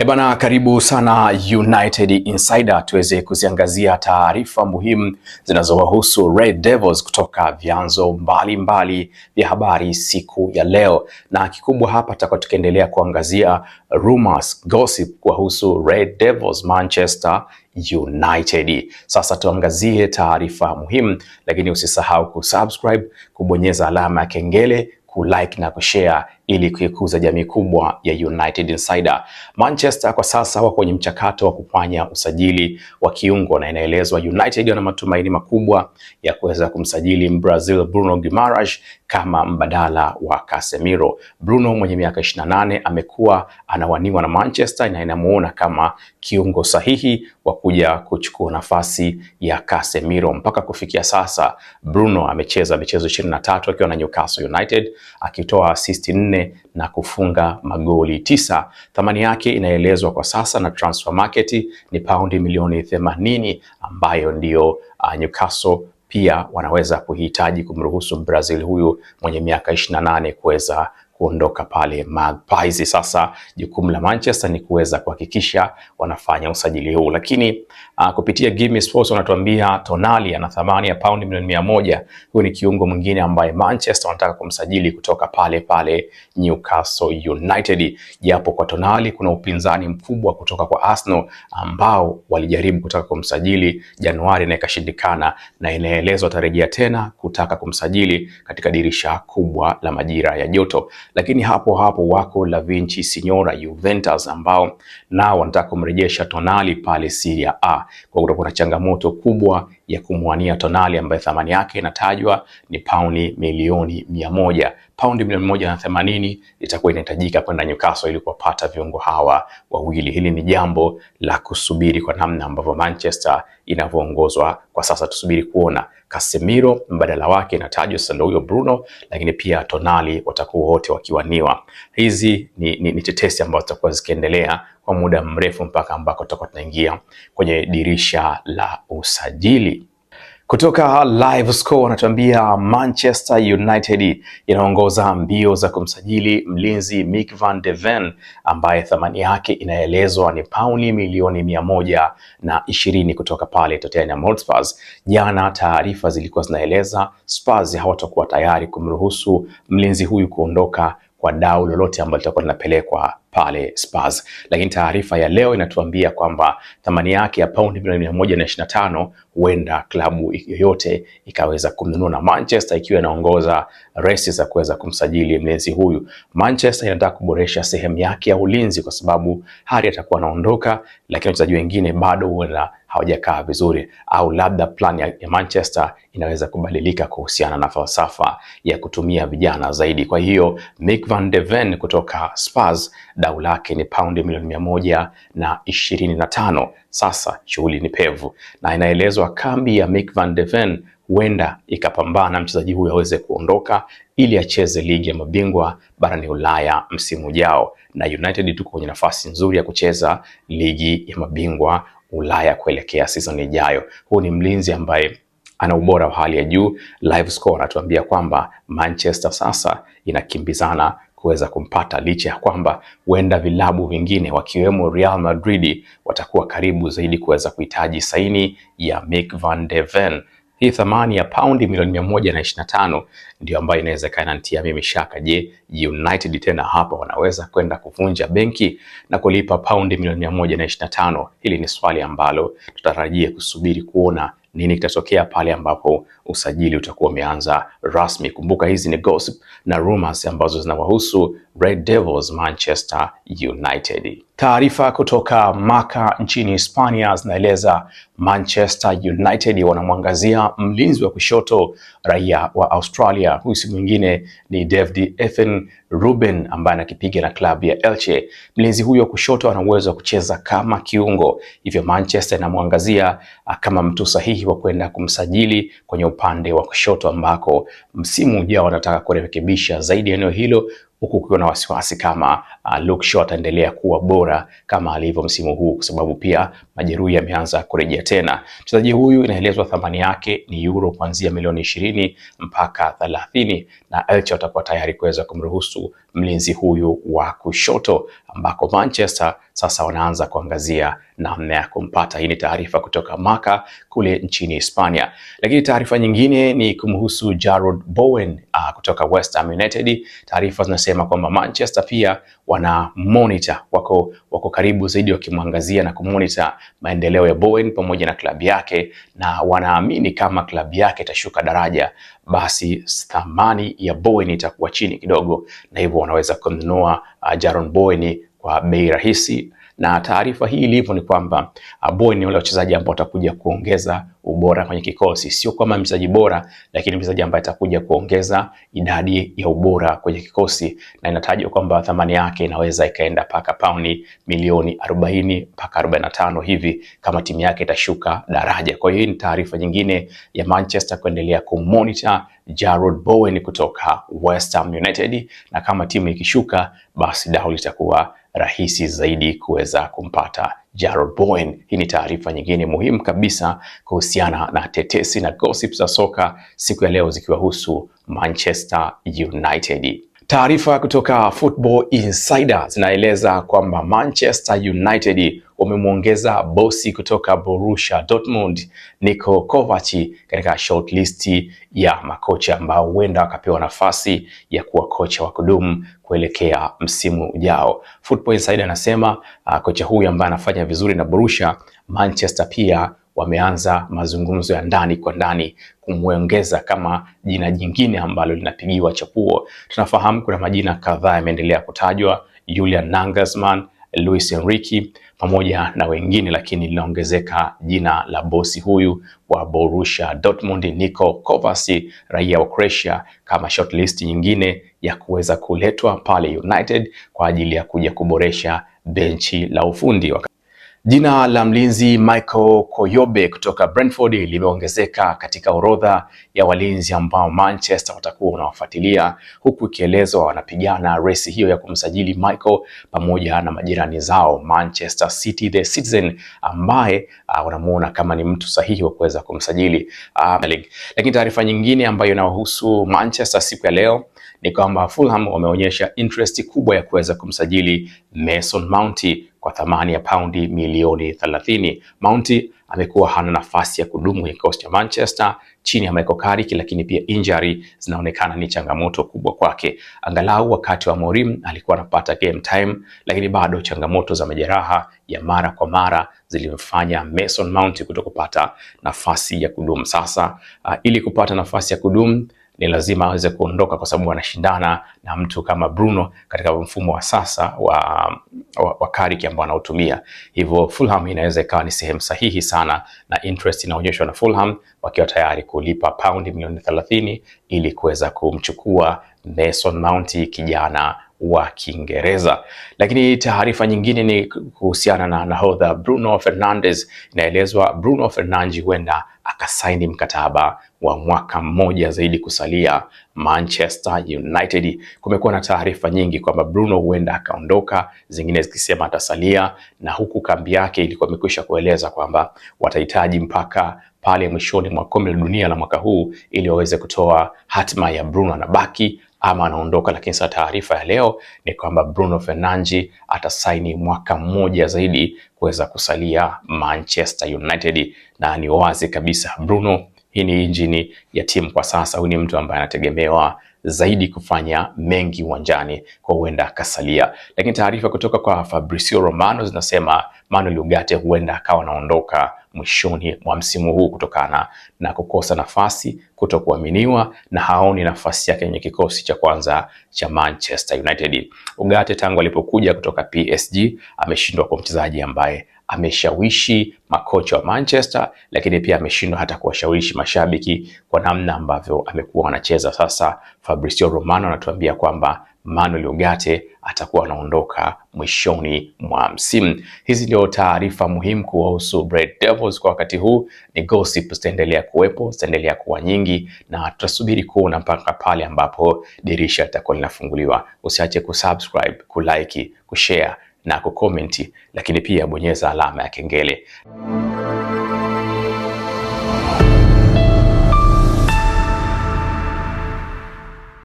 Bana, karibu sana United Insider tuweze kuziangazia taarifa muhimu zinazowahusu Red Devils kutoka vyanzo mbalimbali vya habari siku ya leo, na kikubwa hapa tutakuwa tukiendelea kuangazia rumors, gossip kuhusu Red Devils Manchester United. Sasa tuangazie taarifa muhimu, lakini usisahau kusubscribe, kubonyeza alama ya kengele, kulike na kushare ili kuikuza jamii kubwa ya United Insider. Manchester kwa sasa wako kwenye mchakato wa kufanya usajili wa kiungo, na inaelezwa United wana matumaini makubwa ya kuweza kumsajili Brazil Bruno Guimaraes kama mbadala wa Casemiro. Bruno mwenye miaka 28 amekuwa anawaniwa na Manchester na inamuona kama kiungo sahihi wa kuja kuchukua nafasi ya Casemiro. Mpaka kufikia sasa Bruno amecheza michezo 23 akiwa na Newcastle United, akitoa assist 4 na kufunga magoli 9. Thamani yake inaelezwa kwa sasa na Transfer Market ni paundi milioni 80, ambayo ndio Newcastle pia wanaweza kuhitaji kumruhusu Brazil huyu mwenye miaka 28 kuweza kuondoka pale Magpies. Sasa jukumu la Manchester ni kuweza kuhakikisha wanafanya usajili huu, lakini kupitia Gimme Sports wanatuambia Tonali ana thamani ya paundi milioni 100. Huyu ni kiungo mwingine ambaye Manchester wanataka kumsajili kutoka pale Newcastle United, japo kwa Tonali kuna upinzani mkubwa kutoka kwa Arsenal ambao walijaribu kutaka kumsajili Januari na ikashindikana, na inaelezwa tarejea tena kutaka kumsajili katika dirisha kubwa la majira ya joto. Lakini hapo wako La Vicenza Juventus ambao nao wanataka kumrejesha Tonali pale Serie A. Kwa hiyo kuna changamoto kubwa ya kumwania Tonali ambaye thamani yake inatajwa ni paundi milioni 100. Paundi milioni 180 itakuwa inahitajika kwenda Newcastle ili kupata viungo hawa wawili. Hili ni jambo la kusubiri kwa namna ambavyo Manchester inavyoongozwa kwa sasa. Tusubiri kuona. Casemiro mbadala wake inatajwa sasa ndio huyo Bruno, lakini pia Tonali watakuwa wote wakiwaniwa. Hizi ni tetesi ambazo zitakuwa zikiendelea kwa muda mrefu mpaka ambako tutakuwa tunaingia kwenye dirisha la usajili. Kutoka Live Score wanatuambia Manchester United inaongoza mbio za kumsajili mlinzi Mick van de Ven ambaye thamani yake inaelezwa ni paundi milioni 120 kutoka pale Tottenham Hotspur. Jana taarifa zilikuwa zinaeleza Spurs hawatakuwa tayari kumruhusu mlinzi huyu kuondoka kwa dau lolote ambalo litakuwa linapelekwa pale Spurs, lakini taarifa ya leo inatuambia kwamba thamani yake ya paundi milioni 125 huenda klabu yoyote ikaweza kumnunua, na Manchester ikiwa inaongoza resi za kuweza kumsajili mlinzi huyu. Manchester inataka kuboresha sehemu yake ya ulinzi kwa sababu Harry atakuwa anaondoka, lakini wachezaji wengine bado huenda hawajakaa vizuri, au labda plan ya Manchester inaweza kubadilika kuhusiana na falsafa ya kutumia vijana zaidi. Kwa hiyo Mick van de Ven kutoka Spurs dau lake ni paundi milioni 125. Sasa shughuli ni pevu, na inaelezwa kambi ya Mick van de Ven huenda ikapambana mchezaji huyu aweze kuondoka ili acheze ligi ya mabingwa barani Ulaya msimu ujao, na United tuko kwenye nafasi nzuri ya kucheza ligi ya mabingwa Ulaya kuelekea season ijayo. Huu ni mlinzi ambaye ana ubora wa hali ya juu. Live Score anatuambia kwamba Manchester sasa inakimbizana kuweza kumpata, licha ya kwamba huenda vilabu vingine wakiwemo Real Madrid watakuwa karibu zaidi kuweza kuhitaji saini ya Mick van de Ven. Hii thamani ya paundi milioni 125 ndio ambayo inaweza kanantia mimi shaka. Je, United tena hapa wanaweza kwenda kuvunja benki na kulipa paundi milioni 125? Hili ni swali ambalo tutarajia kusubiri kuona nini kitatokea pale ambapo usajili utakuwa umeanza rasmi. Kumbuka hizi ni gossip na rumors ambazo zinawahusu Red Devils Manchester United. Taarifa kutoka Marca nchini Hispania zinaeleza Manchester United wanamwangazia mlinzi wa kushoto raia wa Australia. Huyu si mwingine ni David Ethan Ruben ambaye anakipiga na klabu ya Elche. Mlinzi huyo wa kushoto ana uwezo wa kucheza kama kiungo, hivyo Manchester inamwangazia kama mtu sahihi wa kwenda kumsajili kwenye upande wa kushoto, ambako msimu ujao wanataka kurekebisha zaidi eneo hilo, huku kukiwa na wasiwasi kama Luke Shaw ataendelea kuwa bora kama alivyo msimu huu, kwa sababu pia majeruhi yameanza kurejea tena. Mchezaji huyu inaelezwa thamani yake ni euro kuanzia milioni 20 mpaka 30, na Elche watakuwa tayari kuweza kumruhusu mlinzi huyu wa kushoto, ambako Manchester sasa wanaanza kuangazia namna ya kumpata. Hii ni taarifa kutoka Marca kule nchini Hispania. Lakini taarifa nyingine ni kumhusu Jarrod Bowen kutoka West Ham United. Taarifa zinasema kwamba Manchester pia wana monitor, wako karibu zaidi wakimwangazia na kumonitor maendeleo ya Bowen pamoja na klabu yake, na wanaamini kama klabu yake itashuka daraja, basi thamani ya Bowen itakuwa chini kidogo, na hivyo wanaweza kumnunua Jarrod Bowen kwa bei rahisi. Na taarifa hii ilivyo ni kwamba Bowen ni wale wachezaji ambao watakuja kuongeza ubora kwenye kikosi, sio kama mchezaji bora, lakini mchezaji ambaye atakuja kuongeza idadi ya ubora kwenye kikosi, na inatajwa kwamba thamani yake inaweza ikaenda mpaka pauni milioni 40 mpaka 45 hivi kama timu yake itashuka daraja. Kwa hiyo hii ni taarifa nyingine ya Manchester kuendelea kumonitor Jarrod Bowen kutoka West Ham United, na kama timu ikishuka basi dau litakuwa rahisi zaidi kuweza kumpata Jarrod Bowen. Hii ni taarifa nyingine muhimu kabisa kuhusiana na tetesi na gossip za soka siku ya leo zikiwahusu Manchester United. Taarifa kutoka Football Insider zinaeleza kwamba Manchester United wamemwongeza bosi kutoka Borussia Dortmund Niko Kovac katika shortlist ya makocha ambao huenda wakapewa nafasi ya kuwa kocha wa kudumu kuelekea msimu ujao. Football Insider anasema kocha huyu ambaye anafanya vizuri na Borussia, Manchester pia wameanza mazungumzo ya ndani kwa ndani kumwongeza kama jina jingine ambalo linapigiwa chapuo. Tunafahamu kuna majina kadhaa yameendelea kutajwa, Julian Nagelsmann, Luis Enrique pamoja na wengine, lakini linaongezeka jina la bosi huyu wa Borussia Dortmund Niko Kovac, raia wa Croatia, kama shortlist nyingine ya kuweza kuletwa pale United kwa ajili ya kuja kuboresha benchi la ufundi. Jina la mlinzi Michael Koyobe kutoka Brentford limeongezeka katika orodha ya walinzi ambao Manchester watakuwa wanawafuatilia, huku ikielezwa wanapigana race hiyo ya kumsajili Michael pamoja na majirani zao Manchester City the Citizen, ambaye wanamuona kama ni mtu sahihi wa kuweza kumsajili. Lakini taarifa nyingine ambayo inahusu Manchester siku ya leo ni kwamba Fulham wameonyesha interest kubwa ya kuweza kumsajili Mason Mount kwa thamani ya paundi milioni 30. Mount amekuwa hana nafasi ya kudumu kwenye kikosi cha Manchester chini ya Michael Carrick, lakini pia injury zinaonekana ni changamoto kubwa kwake. Angalau wakati wa Mourinho alikuwa anapata game time, lakini bado changamoto za majeraha ya mara kwa mara zilimfanya Mason Mount kutokupata nafasi ya kudumu. Sasa ili kupata nafasi ya kudumu ni lazima aweze kuondoka, kwa sababu anashindana na mtu kama Bruno katika mfumo wa sasa wa Carrick ambao anautumia. Hivyo Fulham inaweza ikawa ni sehemu sahihi sana, na interest inaonyeshwa na Fulham wakiwa tayari kulipa paundi milioni 30 ili kuweza kumchukua Mason Mount, kijana wa Kiingereza. Lakini taarifa nyingine ni kuhusiana na nahodha Bruno Fernandes. Inaelezwa Bruno Fernandes huenda akasaini mkataba wa mwaka mmoja zaidi kusalia Manchester United. Kumekuwa na taarifa nyingi kwamba Bruno huenda akaondoka, zingine zikisema atasalia, na huku kambi yake ilikuwa imekwisha kueleza kwamba watahitaji mpaka pale mwishoni mwa kombe la dunia la mwaka huu ili waweze kutoa hatima ya Bruno anabaki ama anaondoka. Lakini sasa taarifa ya leo ni kwamba Bruno Fernandes atasaini mwaka mmoja zaidi kuweza kusalia Manchester United, na ni wazi kabisa Bruno, hii ni injini ya timu kwa sasa. Huyu ni mtu ambaye anategemewa zaidi kufanya mengi uwanjani, kwa huenda akasalia. Lakini taarifa kutoka kwa Fabrizio Romano zinasema Manuel Ugarte huenda akawa anaondoka mwishoni mwa msimu huu kutokana na kukosa nafasi, kutokuaminiwa, na haoni nafasi yake kwenye kikosi cha kwanza cha Manchester United. Ugarte tangu alipokuja kutoka PSG ameshindwa kwa mchezaji ambaye ameshawishi makocha wa Manchester, lakini pia ameshindwa hata kuwashawishi mashabiki kwa namna ambavyo amekuwa anacheza. Sasa Fabrizio Romano anatuambia kwamba Manuel Ugarte atakuwa anaondoka mwishoni mwa msimu. Hizi ndio taarifa muhimu kuhusu Red Devils kwa wakati huu. Ni gossip zitaendelea kuwepo, zitaendelea kuwa nyingi, na tutasubiri kuona mpaka pale ambapo dirisha litakuwa linafunguliwa. Usiache kusubscribe, kulike, kushare na kukomenti, lakini pia bonyeza alama ya kengele.